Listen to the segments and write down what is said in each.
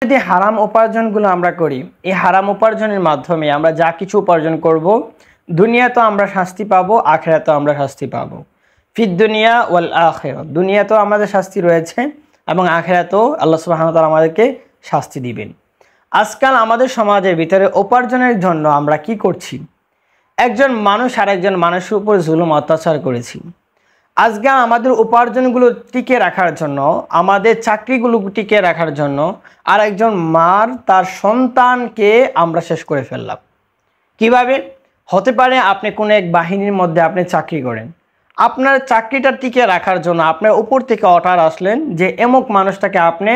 যদি হারাম উপার্জনগুলো আমরা করি, এই হারাম উপার্জনের মাধ্যমে আমরা যা কিছু উপার্জন করব, দুনিয়াতেও আমরা শাস্তি পাবো, আখিরাতেও আমরা শাস্তি পাবো। ফিদ দুনিয়া ওয়াল আখিরা, দুনিয়াতেও আমাদের শাস্তি রয়েছে এবং আখিরাতেও আল্লাহ সুবহানাহু ওয়া তাআলা আমাদেরকে শাস্তি দিবেন। আজকাল আমাদের সমাজের ভিতরে উপার্জনের জন্য আমরা কি করছি? একজন মানুষ আর একজন মানুষের উপর জুলুম অত্যাচার করেছি। আজকে আমাদের উপার্জনগুলো টিকে রাখার জন্য, আমাদের চাকরিগুলো টিকে রাখার জন্য আর একজন মার তার সন্তানকে আমরা শেষ করে ফেললাম। কিভাবে হতে পারে? আপনি কোনো এক বাহিনীর মধ্যে আপনি চাকরি করেন, আপনার চাকরিটা টিকে রাখার জন্য আপনার উপর থেকে অর্ডার আসলেন যে এমুক মানুষটাকে আপনি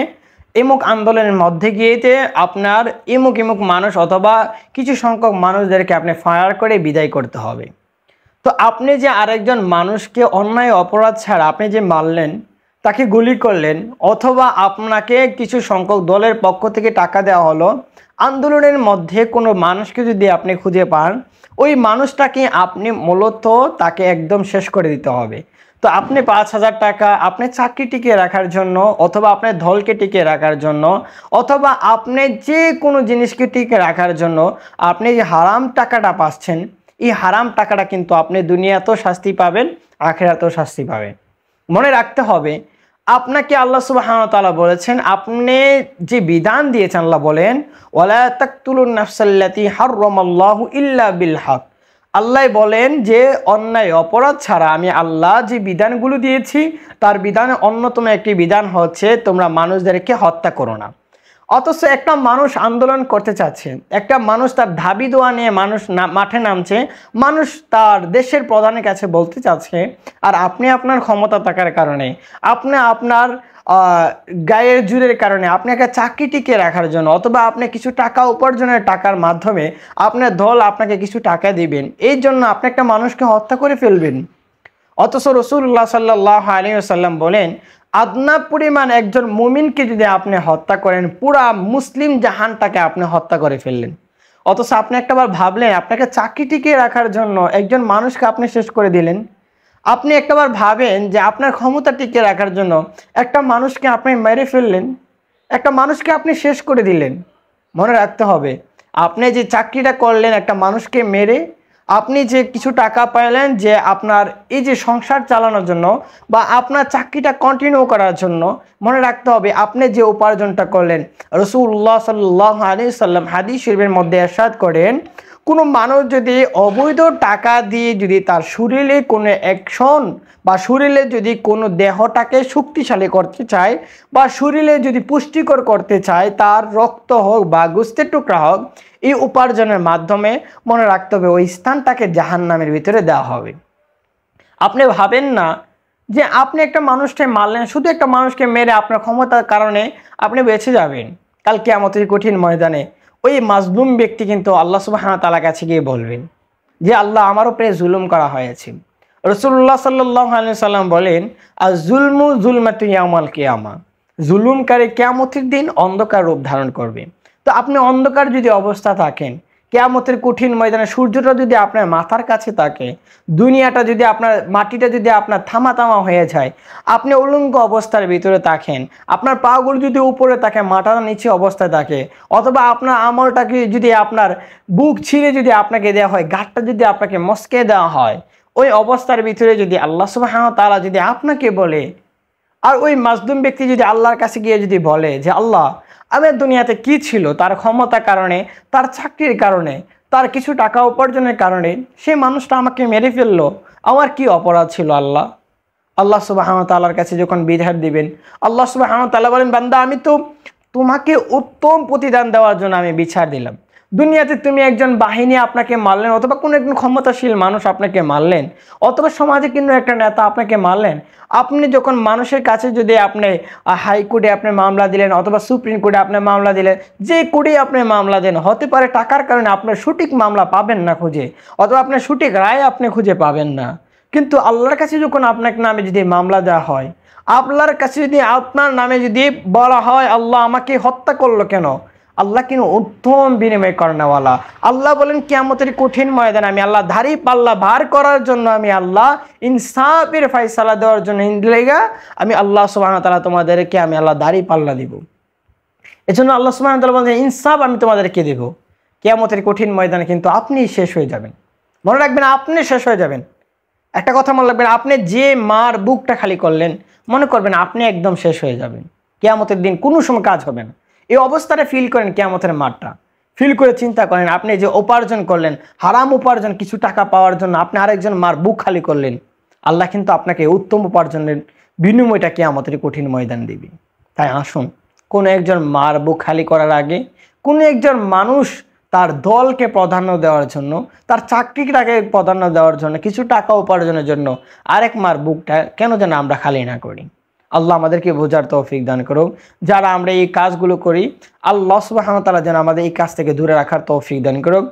এমুক আন্দোলনের মধ্যে গিয়েতে আপনার এমুক এমুক মানুষ অথবা কিছু সংখ্যক মানুষদেরকে আপনি ফায়ার করে বিদায় করতে হবে। তো আপনি যে আরেকজন মানুষকে অন্যায় অপরাধ ছাড়া আপনি যে মারলেন, তাকে গুলি করলেন, অথবা আপনাকে কিছু সংখ্যক দলের পক্ষ থেকে টাকা দেওয়া হলো, আন্দোলনের মধ্যে কোনো মানুষকে যদি আপনি খুঁজে পান, ওই মানুষটাকে আপনি মূলত তাকে একদম শেষ করে দিতে হবে। তো আপনি 5,000 টাকা আপনি চাকরি টিকিয়ে রাখার জন্য, অথবা আপনার দলকে টিকিয়ে রাখার জন্য, অথবা আপনি যে কোনো জিনিসকে টিকিয়ে রাখার জন্য আপনি যে হারাম টাকাটা পাচ্ছেন, এই হারাম টাকাটা কিন্তু আপনি দুনিয়াতেও শাস্তি পাবেন, আখিরাতেও শাস্তি পাবেন। মনে রাখতে হবে, আপনাকে আল্লাহ সুবহানাহু ওয়া তাআলা বলেছেন, আপনি যে বিধান দিয়েছেন, আল্লাহ বলেন ওয়ালা তাকতুলুন নাফসাল্লাতী হারামাল্লাহু ইল্লা বিল হক। আল্লাহ বলেন যে অন্যায় অপরাধ ছাড়া আমি আল্লাহ যে বিধানগুলো দিয়েছি তার বিধানে অন্যতম একটি বিধান হচ্ছে তোমরা মানুষদেরকে হত্যা করো না। অথচ একটা মানুষ আন্দোলন করতে চাচ্ছে, একটা মানুষ তার দাবি দোয়া নিয়ে মানুষ মাঠে নামছে, মানুষ তার দেশের প্রধানের কাছে বলতে চাচ্ছে, আর আপনি আপনার ক্ষমতা থাকার কারণে, আপনি আপনার গায়ের জোরের কারণে, আপনি একটা চাকরি টিকে রাখার জন্য, অথবা আপনি কিছু টাকা উপার্জনের টাকার মাধ্যমে আপনার দল আপনাকে কিছু টাকা দিবেন, এই জন্য আপনি একটা মানুষকে হত্যা করে ফেলবেন। অথচ রাসূলুল্লাহ সাল্লাল্লাহু আলাইহি ওয়াসাল্লাম বলেন, আদনা পরিমাণ একজন মুমিনকে যদি আপনি হত্যা করেন, পুরা মুসলিম জাহানটাকে আপনি হত্যা করে ফেললেন। অথচ আপনি একটাবার ভাবলেন, আপনাকে চাকরি টিকিয়ে রাখার জন্য একজন মানুষকে আপনি শেষ করে দিলেন। আপনি একটাবার ভাবেন যে আপনার ক্ষমতা টিকিয়ে রাখার জন্য একটা মানুষকে আপনি মেরে ফেললেন, একটা মানুষকে আপনি শেষ করে দিলেন। মনে রাখতে হবে, আপনি যে চাকরিটা করলেন একটা মানুষকে মেরে, আপনি যে কিছু টাকা পাইলেন যে আপনার এই যে সংসার চালানোর জন্য বা আপনার চাকরিটা কন্টিনিউ করার জন্য, মনে রাখতে হবে আপনি যে উপার্জনটা করলেন, রাসূলুল্লাহ সাল্লাল্লাহু আলাইহি সাল্লাম হাদিস শরীফের মধ্যে ইরশাদ করেন, কোনো মানুষ যদি অবৈধ টাকা দিয়ে যদি তার শরীরে কোনো অ্যাকশন বা শরীরে যদি কোনো দেহটাকে শক্তিশালী করতে চায় বা শরীরে যদি পুষ্টিকর করতে চায়, তার রক্ত হোক বা গোস্তের টুকরা হোক, এই উপার্জনের মাধ্যমে মনে রাখতে হবে ওই স্থানটাকে জাহান্নামের ভিতরে দেওয়া হবে। আপনি ভাবেন না যে আপনি একটা মানুষকে মারলেন, শুধু একটা মানুষকে মেরে আপনার ক্ষমতার কারণে আপনি বেঁচে যাবেন। কাল কিয়ামতের কঠিন ময়দানে ওই মাজলুম ব্যক্তি কিন্তু আল্লাহ সুবহানাহু ওয়া তাআলার কাছে গিয়ে বলবেন যে আল্লাহ, আমার উপরে জুলুম করা হয়েছে। রাসূলুল্লাহ সাল্লাল্লাহু আলাইহি সাল্লাম বলেন, আজ জুলমু জুলমাতু ইয়াউমাল কিয়ামা, জুলুমকারী কিয়ামতের দিন অন্ধকার রূপ ধারণ করবে। তো আপনি অন্ধকার যদি অবস্থা থাকেন, কিয়ামতের কঠিন ময়দানে সূর্যটা যদি আপনার মাথার কাছে থাকে, দুনিয়াটা যদি আপনার মাটিটা যদি আপনার থামা হয়ে যায়, আপনি উলঙ্গ অবস্থার ভিতরে থাকেন, আপনার পাগুলো যদি উপরে থাকে, মাথার নিচে অবস্থায় থাকে, অথবা আপনার আমলটাকে যদি আপনার বুক ছিঁড়ে যদি আপনাকে দেওয়া হয়, গাঁটটা যদি আপনাকে মস্কে দেওয়া হয়, ওই অবস্থার ভিতরে যদি আল্লাহ সুবহানাহু ওয়া তাআলা যদি আপনাকে বলে, আর ওই মাজলুম ব্যক্তি যদি আল্লাহর কাছে গিয়ে যদি বলে যে আল্লাহ, আমার দুনিয়াতে কি ছিল, তার ক্ষমতার কারণে, তার চাকরির কারণে, তার কিছু টাকা উপার্জনের কারণে সেই মানুষটা আমাকে মেরে ফেললো, আমার কি অপরাধ ছিল আল্লাহ? আল্লাহ সুবহানাহু ওয়া তাআলার কাছে যখন বিধান দিবেন, আল্লাহ সুবহানাহু ওয়া তাআলা বলেন, বান্দা, আমি তো তোমাকে উত্তম প্রতিদান দেওয়ার জন্য আমি বিচার দিলাম। দুনিয়াতে তুমি একজন বাহিনী আপনাকে মারলেন, অথবা কোনো একজন ক্ষমতাশীল মানুষ আপনাকে মারলেন, অথবা সমাজে কিন্তু একটা নেতা আপনাকে মারলেন, আপনি যখন মানুষের কাছে যদি আপনি হাইকোর্টে আপনি মামলা দিলেন, অথবা সুপ্রিম কোর্টে আপনি মামলা দিলেন, যে কোর্টে আপনি মামলা দেন, হতে পারে টাকার কারণে আপনার সঠিক মামলা পাবেন না খুঁজে, অথবা আপনার সঠিক রায় আপনি খুঁজে পাবেন না। কিন্তু আল্লাহর কাছে যখন আপনার নামে যদি মামলা দেওয়া হয়, আল্লাহর কাছে যদি আপনার নামে যদি বলা হয় আল্লাহ আমাকে হত্যা করলো কেন, আল্লাহ কিন্তু উত্তম বিনিময় করেনওয়ালা। আল্লাহ বলেন কিয়ামতের কঠিন ময়দানে আমি আল্লাহ ধারি পাল্লা ভার করার জন্য, আমি আল্লাহ ইনসাফের ফয়সালা দেওয়ার জন্য আমি আল্লাহ সুবহানাহু ওয়া তাআলা তোমাদেরকে আমি আল্লাহ দাড়ি পাল্লা দিব। এজন্য আল্লাহ সুবহানাহু ওয়া তাআলা বলেন ইনসাফ আমি তোমাদেরকে দেব। কিয়ামতের কঠিন ময়দানে কিন্তু আপনি শেষ হয়ে যাবেন। মনে রাখবেন আপনি শেষ হয়ে যাবেন। একটা কথা মনে রাখবেন, আপনি যে মার বুকটা খালি করলেন মনে করবেন আপনি একদম শেষ হয়ে যাবেন। কিয়ামতের দিন কোনো সময় কাজ হবে না। এই অবস্থাটা ফিল করেন, কিয়ামতের মারটা ফিল করে চিন্তা করেন, আপনি যে উপার্জন করলেন হারাম উপার্জন, কিছু টাকা পাওয়ার জন্য আপনি আরেকজন মার বুক খালি করলেন, আল্লাহ কিন্তু আপনাকে উত্তম উপার্জনের বিনিময়টা কিয়ামতের কঠিন ময়দান দিবে। তাই আসুন, কোনো একজন মার বুক খালি করার আগে কোনো একজন মানুষ তার দলকে প্রাধান্য দেওয়ার জন্য, তার চাকরিটাকে প্রাধান্য দেওয়ার জন্য, কিছু টাকা উপার্জনের জন্য আরেক মার বুকটা কেন যেন আমরা খালি না করি। আল্লাহ আমাদেরকে বোঝার তৌফিক দান করুক। যারা আমরা এই কাজগুলো করি আল্লাহ সুবহানাহু ওয়া তাআলা যেন আমাদের এই কাজ থেকে দূরে রাখার তৌফিক দান করুক।